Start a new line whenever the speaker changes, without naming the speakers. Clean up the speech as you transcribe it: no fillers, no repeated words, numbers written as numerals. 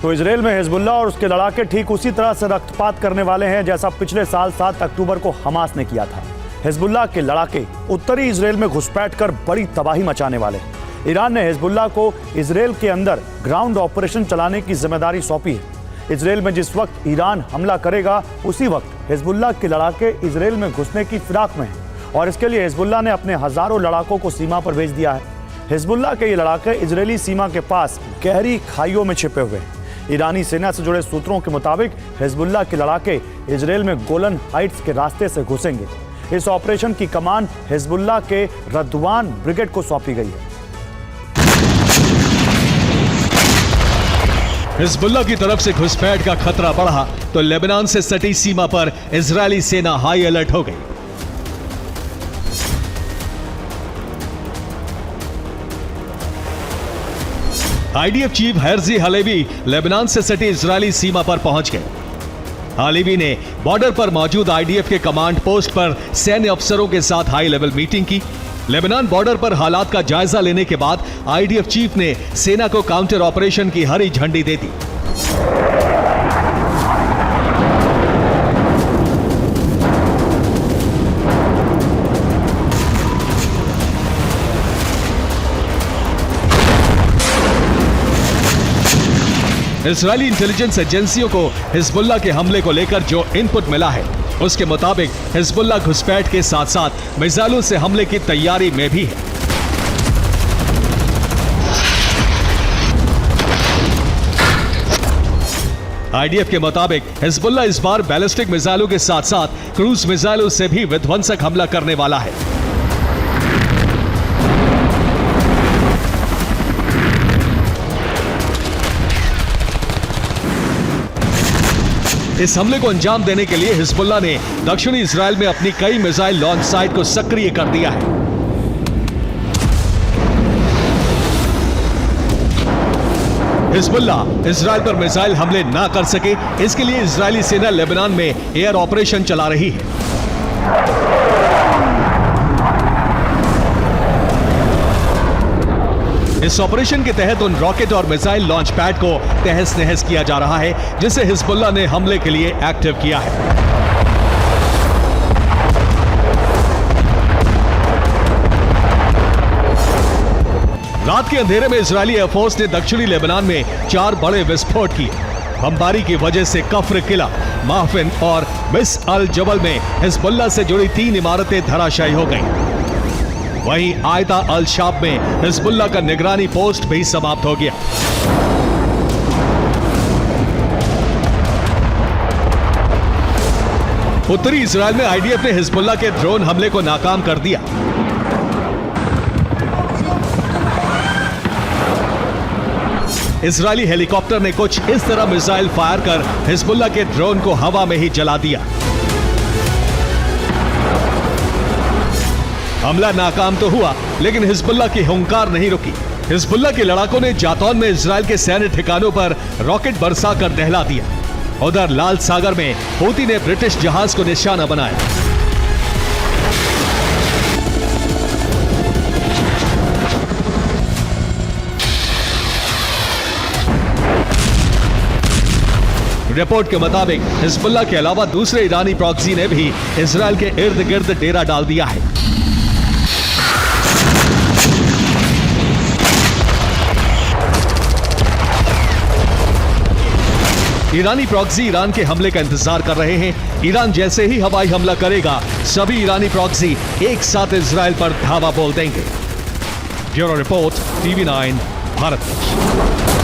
तो इजराइल में हिजबुल्ला और उसके लड़ाके ठीक उसी तरह से रक्तपात करने वाले हैं जैसा पिछले साल 7 अक्टूबर को हमास ने किया था। हिजबुल्ला के लड़ाके उत्तरी इजराइल में घुसपैठ कर बड़ी तबाही मचाने वाले हैं। ईरान ने हिजबुल्ला को इजराइल के अंदर ग्राउंड ऑपरेशन चलाने की जिम्मेदारी सौंपी है। इजराइल में जिस वक्त ईरान हमला करेगा उसी वक्त हिजबुल्ला के लड़ाके इजराइल में घुसने की फिराक में हैं और इसके लिए हिजबुल्ला ने अपने हजारों लड़ाकों को सीमा पर भेज दिया है। हिजबुल्ला के ये लड़ाके इजरायली सीमा के पास गहरी खाइयों में छिपे हुए हैं। ईरानी सेना से जुड़े सूत्रों के मुताबिक हिजबुल्ला के लड़ाके इजराइल में गोलन हाइट्स के रास्ते से घुसेंगे। इस ऑपरेशन की कमान हिजबुल्ला के रद्वान ब्रिगेड को सौंपी गई है।
हिजबुल्ला की तरफ से घुसपैठ का खतरा बढ़ा तो लेबनान से सटी सीमा पर इजरायली सेना हाई अलर्ट हो गई। आईडीएफ चीफ हेर्जी हलेवी लेबनान से सटी इजरायली सीमा पर पहुंच गए। हालेवी ने बॉर्डर पर मौजूद आईडीएफ के कमांड पोस्ट पर सैन्य अफसरों के साथ हाई लेवल मीटिंग की। लेबनान बॉर्डर पर हालात का जायजा लेने के बाद आईडीएफ चीफ ने सेना को काउंटर ऑपरेशन की हरी झंडी दे दी। इजरायली इंटेलिजेंस एजेंसियों को हिजबुल्ला के हमले को लेकर जो इनपुट मिला है उसके मुताबिक हिजबुल्ला घुसपैठ के साथ साथ मिसाइलों से हमले की तैयारी में भी है। आईडीएफ के मुताबिक हिजबुल्ला इस बार बैलिस्टिक मिसाइलों के साथ साथ क्रूज मिसाइलों से भी विध्वंसक हमला करने वाला है। इस हमले को अंजाम देने के लिए हिजबुल्ला ने दक्षिणी इजराइल में अपनी कई मिसाइल लॉन्च साइट को सक्रिय कर दिया है। हिजबुल्ला इजराइल पर मिसाइल हमले ना कर सके इसके लिए इजरायली सेना लेबनान में एयर ऑपरेशन चला रही है। इस ऑपरेशन के तहत उन रॉकेट और मिसाइल लॉन्च पैड को तहस नहस किया जा रहा है जिसे हिजबुल्ला ने हमले के लिए एक्टिव किया है। रात के अंधेरे में इजरायली एयरफोर्स ने दक्षिणी लेबनान में 4 बड़े विस्फोट किए। बमबारी की वजह से कफ्र किला, माहफिन और मिस अल जबल में हिजबुल्ला से जुड़ी 3 इमारतें धराशायी हो गईं। वहीं आयता अल शाब में हिजबुल्ला का निगरानी पोस्ट भी समाप्त हो गया। उत्तरी इजराइल में आईडीएफ ने हिजबुल्ला के ड्रोन हमले को नाकाम कर दिया। इजरायली हेलीकॉप्टर ने कुछ इस तरह मिसाइल फायर कर हिजबुल्ला के ड्रोन को हवा में ही जला दिया। हमला नाकाम तो हुआ लेकिन हिजबुल्ला की हुंकार नहीं रुकी। हिजबुल्ला के लड़ाकों ने जातौन में इजराइल के सैन्य ठिकानों पर रॉकेट बरसाकर दहला दिया। उधर लाल सागर में हूती ने ब्रिटिश जहाज को निशाना बनाया। रिपोर्ट के मुताबिक हिजबुल्ला के अलावा दूसरे ईरानी प्रॉक्सी ने भी इजराइल के इर्द गिर्द डेरा डाल दिया है। ईरानी प्रॉक्सी ईरान के हमले का इंतजार कर रहे हैं। ईरान जैसे ही हवाई हमला करेगा सभी ईरानी प्रॉक्सी एक साथ इजराइल पर धावा बोल देंगे। Bureau report, TV9 Bharat.